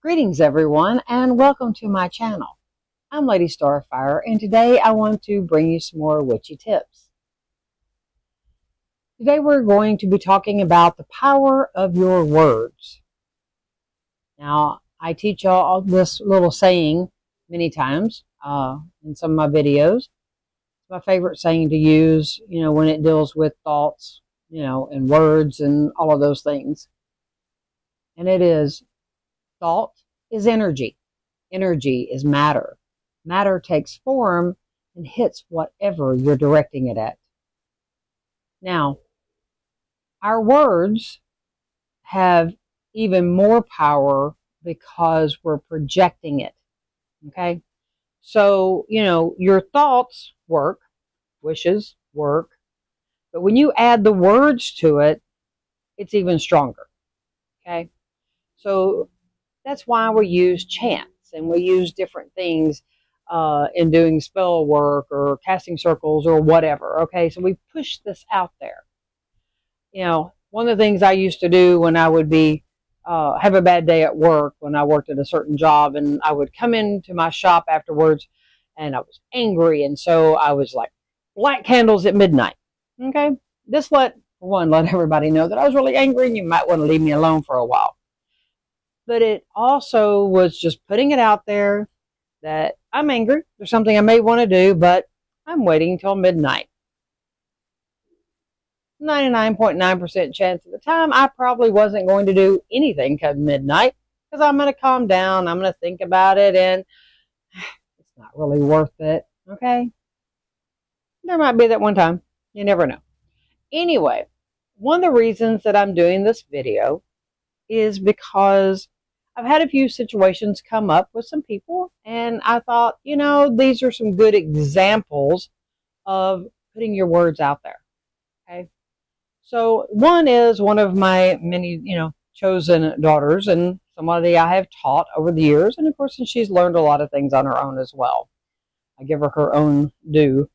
Greetings everyone, and welcome to my channel. I'm Lady Starfire, and today I want to bring you some more witchy tips. Today we're going to be talking about the power of your words. Now, I teach y'all this little saying many times in some of my videos. It's my favorite saying to use, when it deals with thoughts, and words and all of those things. And it is, thought is energy. Energy is matter. Matter takes form and hits whatever you're directing it at. Now, our words have even more power because we're projecting it. Okay? So, your thoughts work, wishes work, but when you add the words to it, it's even stronger. Okay? So that's why we use chants and we use different things in doing spell work or casting circles or whatever. Okay, so we push this out there. One of the things I used to do when I would be have a bad day at work, when I worked at a certain job, and I would come into my shop afterwards and I was angry, and so I was like, light candles at midnight. Okay, this let everybody know that I was really angry and you might want to leave me alone for a while. But it also was just putting it out there that I'm angry. There's something I may want to do, but I'm waiting until midnight. 99.9% chance of the time, I probably wasn't going to do anything come midnight because I'm going to calm down. I'm going to think about it, and it's not really worth it. Okay? There might be that one time. You never know. Anyway, one of the reasons that I'm doing this video is because I've had a few situations come up with some people, and I thought, these are some good examples of putting your words out there. Okay. So one is one of my many, chosen daughters, and somebody I have taught over the years. And of course, she's learned a lot of things on her own as well. I give her own due.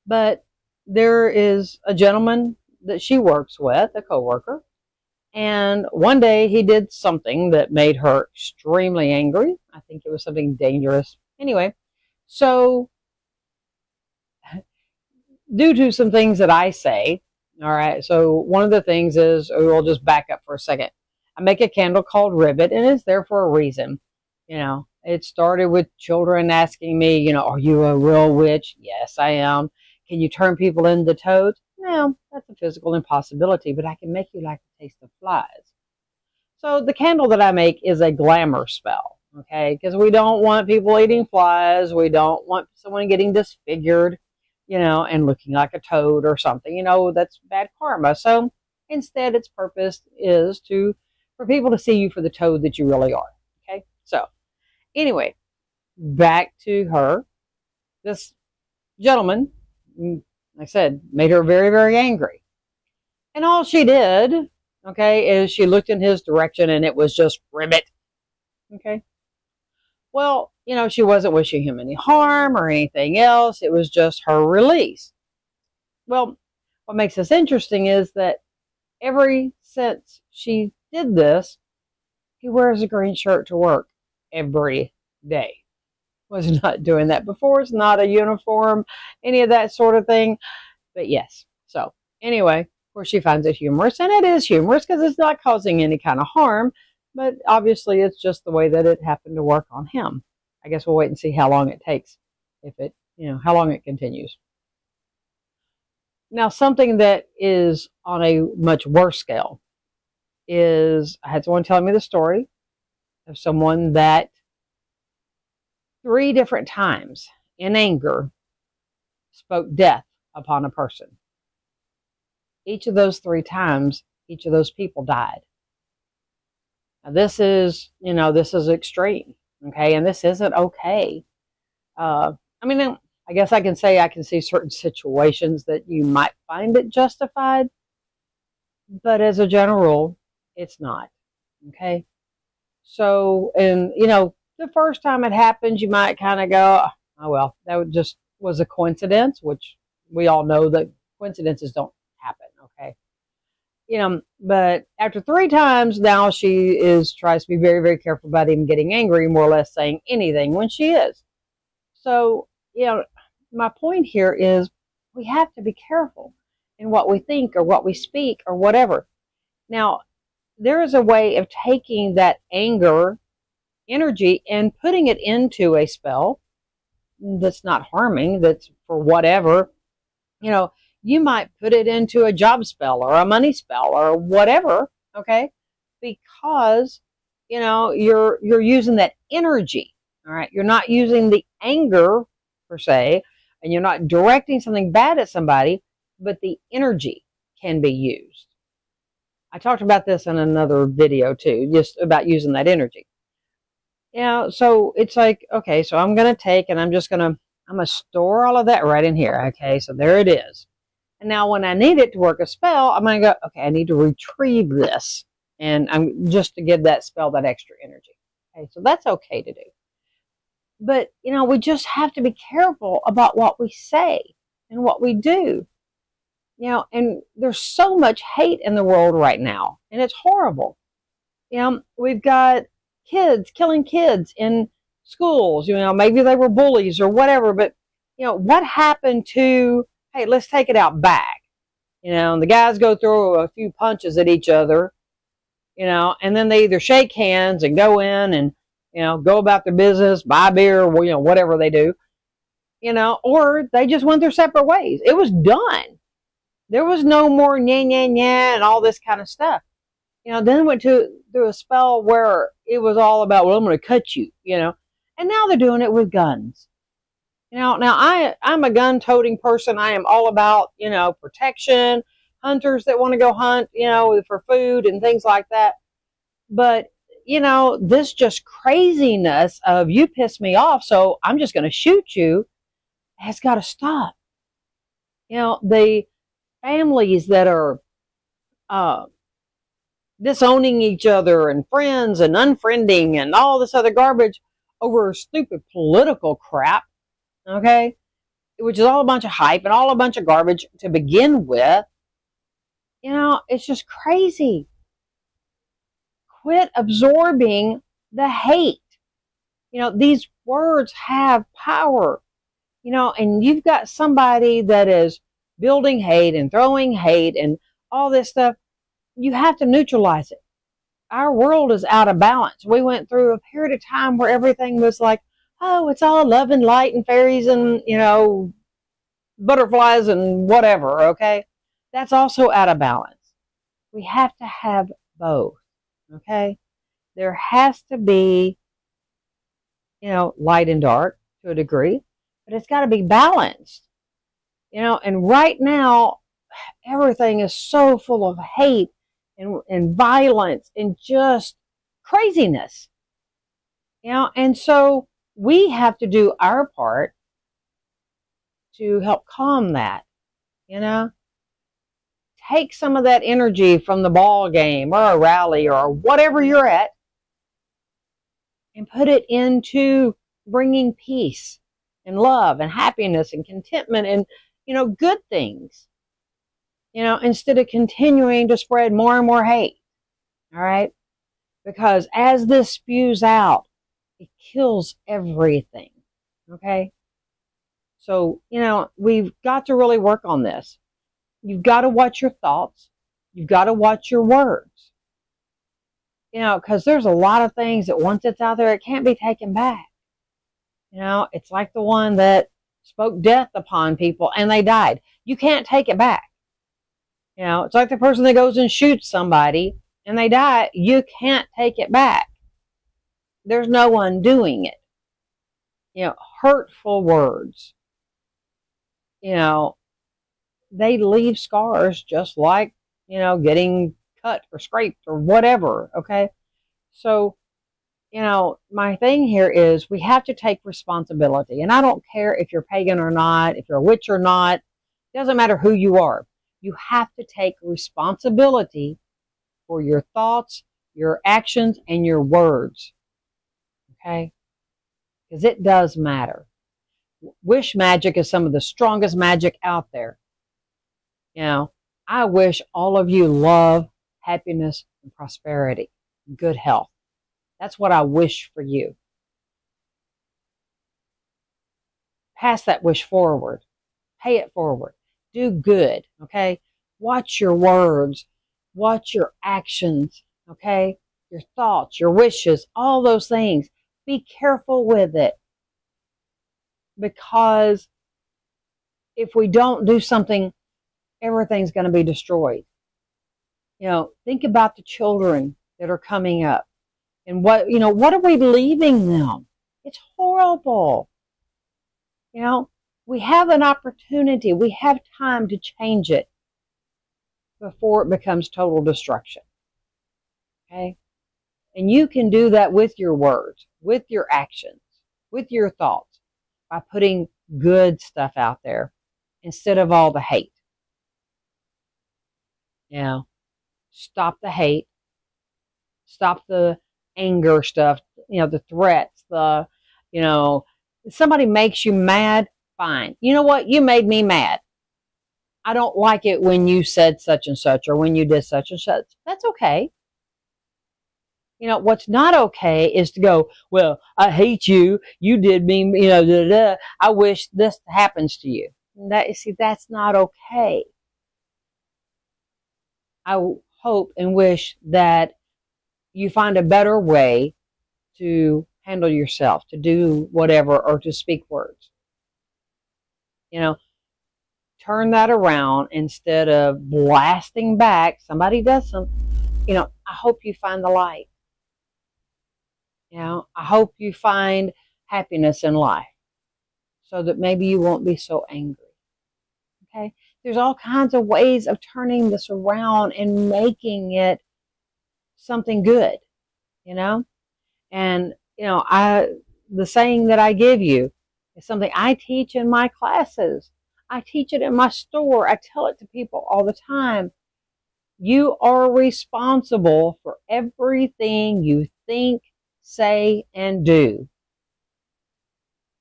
But there is a gentleman that she works with, a coworker. And one day he did something that made her extremely angry. I think it was something dangerous. Anyway, so due to some things that I say, all right, so one of the things is, we'll just back up for a second. I make a candle called Ribbit, and it's there for a reason. It started with children asking me, are you a real witch? Yes, I am. Can you turn people into toads? No, that's a physical impossibility, but I can make you like the taste of flies. So the candle that I make is a glamour spell, okay? Because we don't want people eating flies. We don't want someone getting disfigured, and looking like a toad or something. That's bad karma. So instead, its purpose is for people to see you for the toad that you really are, okay? So anyway, back to her. This gentleman, like I said, made her very, very angry. And all she did, okay, is she looked in his direction and it was just ribbit. Okay. Well, she wasn't wishing him any harm or anything else. It was just her release. Well, what makes this interesting is that ever since she did this, he wears a green shirt to work every day. Was not doing that before. It's not a uniform, any of that sort of thing. But yes. So anyway, of course she finds it humorous, and it is humorous because it's not causing any kind of harm. But obviously it's just the way that it happened to work on him. I guess we'll wait and see how long it takes, how long it continues. Now, something that is on a much worse scale is, I had someone telling me the story of someone that 3 different times in anger spoke death upon a person. Each of those 3 times, each of those people died. Now this is, this is extreme, okay? And this isn't okay. I guess I can say I can see certain situations that you might find it justified, but as a general rule, it's not, okay? So, and, the first time it happens, you might kind of go, oh, well, that just was a coincidence, which we all know that coincidences don't happen, okay? But after 3 times now, she tries to be very, very careful about even getting angry, more or less saying anything when she is. So, my point here is we have to be careful in what we think or what we speak or whatever. Now, there is a way of taking that anger energy and putting it into a spell that's not harming, that's for whatever. You might put it into a job spell or a money spell or whatever, okay? Because, you're using that energy, all right? You're not using the anger, per se, and you're not directing something bad at somebody, but the energy can be used. I talked about this in another video, too, just about using that energy. So it's like, okay, so I'm going to take and I'm going to store all of that right in here, okay? So there it is. And now when I need it to work a spell, I'm going to go, okay, I need to retrieve this. And I'm just to give that spell that extra energy. Okay, so that's okay to do. But, we just have to be careful about what we say and what we do. And there's so much hate in the world right now. And it's horrible. We've got kids killing kids in schools. Maybe they were bullies or whatever. But, what happened to... Hey, let's take it out back. The guys go through a few punches at each other, and then they either shake hands and go in and, go about their business, buy beer, whatever they do, or they just went their separate ways. It was done. There was no more nya, nya, nya and all this kind of stuff. Then it went through a spell where it was all about, well, I'm going to cut you, and now they're doing it with guns. Now I'm a gun-toting person. I am all about, protection, hunters that want to go hunt, for food and things like that. But, this just craziness of you piss me off, so I'm just going to shoot you has got to stop. The families that are disowning each other and friends and unfriending and all this other garbage over stupid political crap. Okay, which is all a bunch of hype and all a bunch of garbage to begin with. It's just crazy. Quit absorbing the hate. These words have power. And you've got somebody that is building hate and throwing hate and all this stuff. You have to neutralize it. Our world is out of balance. We went through a period of time where everything was like, oh, it's all love and light and fairies and, butterflies and whatever, okay? That's also out of balance. We have to have both, okay? There has to be, light and dark to a degree, but it's got to be balanced. And right now, everything is so full of hate and violence and just craziness. And so we have to do our part to help calm that, Take some of that energy from the ball game or a rally or whatever you're at and put it into bringing peace and love and happiness and contentment and, good things, instead of continuing to spread more and more hate, all right? Because as this spews out, it kills everything, okay? So, we've got to really work on this. You've got to watch your thoughts. You've got to watch your words. Because there's a lot of things that once it's out there, it can't be taken back. It's like the one that spoke death upon people and they died. You can't take it back. It's like the person that goes and shoots somebody and they die. You can't take it back. There's no one doing it. Hurtful words, they leave scars just like, getting cut or scraped or whatever. Okay. So, my thing here is we have to take responsibility. And I don't care if you're pagan or not, if you're a witch or not, it doesn't matter who you are. You have to take responsibility for your thoughts, your actions, and your words. Okay? Because it does matter. Wish magic is some of the strongest magic out there. I wish all of you love, happiness, and prosperity, and good health. That's what I wish for you. Pass that wish forward. Pay it forward. Do good, okay? Watch your words. Watch your actions, okay? Your thoughts, your wishes, all those things. Be careful with it. Because if we don't do something, everything's going to be destroyed. You know, think about the children that are coming up. And what are we leaving them? It's horrible. You know, we have an opportunity. We have time to change it before it becomes total destruction. Okay? And you can do that with your words, with your actions, with your thoughts, by putting good stuff out there instead of all the hate. You know, stop the hate. Stop the anger stuff, you know, the threats, somebody makes you mad, fine. You know what? You made me mad. I don't like it when you said such and such or when you did such and such. That's okay. You know, what's not okay is to go, well, I hate you. You did me, I wish this happens to you. That's not okay. I hope and wish that you find a better way to handle yourself, to do whatever, or to speak words. You know, turn that around instead of blasting back. Somebody does something. You know, I hope you find the light. You know, I hope you find happiness in life so that maybe you won't be so angry. Okay? There's all kinds of ways of turning this around and making it something good, you know? And, the saying that I give you is something I teach in my classes. I teach it in my store. I tell it to people all the time. You are responsible for everything you think, say, and do.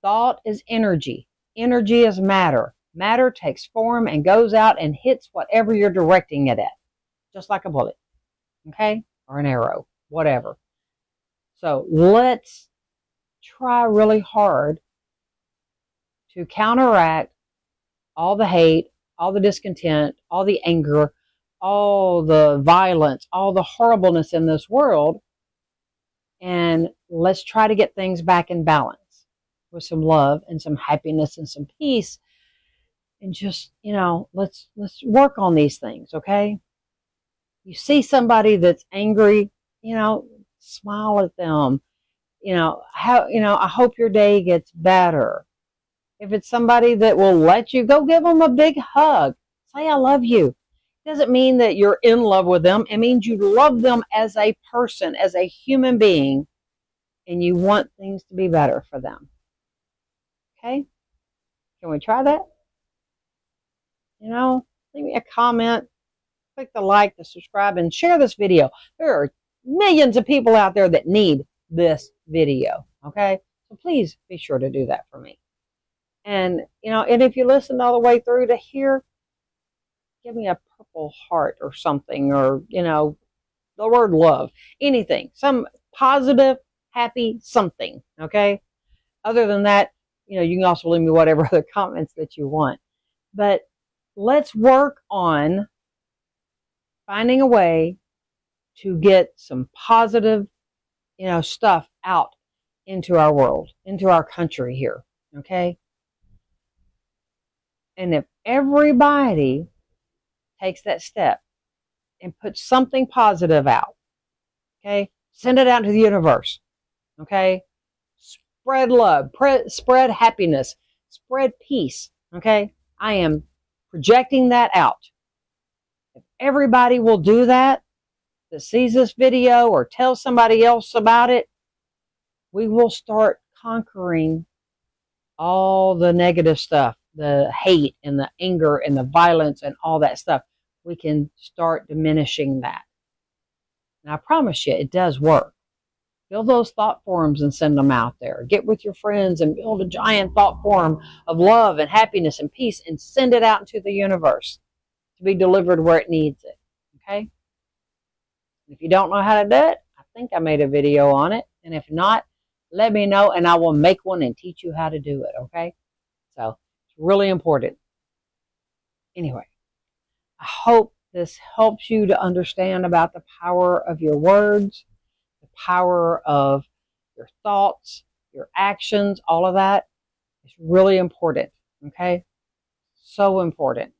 Thought is energy. Energy is matter. Matter takes form and goes out and hits whatever you're directing it at, just like a bullet, okay? Or an arrow, whatever. So let's try really hard to counteract all the hate, all the discontent, all the anger, all the violence, all the horribleness in this world. And let's try to get things back in balance with some love and some happiness and some peace. And just, let's work on these things, okay? You see somebody that's angry, smile at them. I hope your day gets better. If it's somebody that will let you, go give them a big hug. Say, I love you. It doesn't mean that you're in love with them. It means you love them as a person, as a human being, and you want things to be better for them. Okay? Can we try that? Leave me a comment, click the like, the subscribe, and share this video. There are millions of people out there that need this video, okay? So please be sure to do that for me. And, and if you listened all the way through to here, give me a purple heart or something, or, the word love, anything, some positive, happy something, okay? Other than that, you can also leave me whatever other comments that you want. But let's work on finding a way to get some positive, stuff out into our world, into our country here, okay? And if everybody takes that step and puts something positive out, okay? Send it out to the universe, okay? Spread love, spread happiness, spread peace, okay? I am projecting that out. If everybody will do that sees this video or tell somebody else about it, we will start conquering all the negative stuff, the hate and the anger and the violence and all that stuff. We can start diminishing that. And I promise you, it does work. Build those thought forums and send them out there. Get with your friends and build a giant thought forum of love and happiness and peace and send it out into the universe. to be delivered where it needs it. Okay? If you don't know how to do it, I think I made a video on it. And if not, let me know and I will make one and teach you how to do it. Okay? So it's really important. Anyway, I hope this helps you to understand about the power of your words, the power of your thoughts, your actions, all of that is really important. Okay? So important.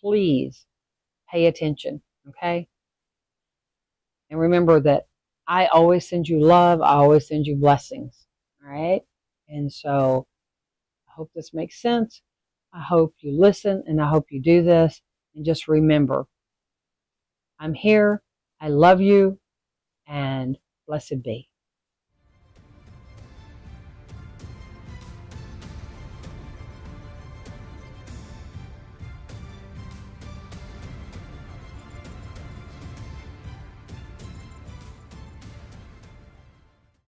Please pay attention. Okay? And remember that I always send you love. I always send you blessings. All right? And so I hope this makes sense. I hope you listen and I hope you do this. And just remember, I'm here. I love you. And blessed be.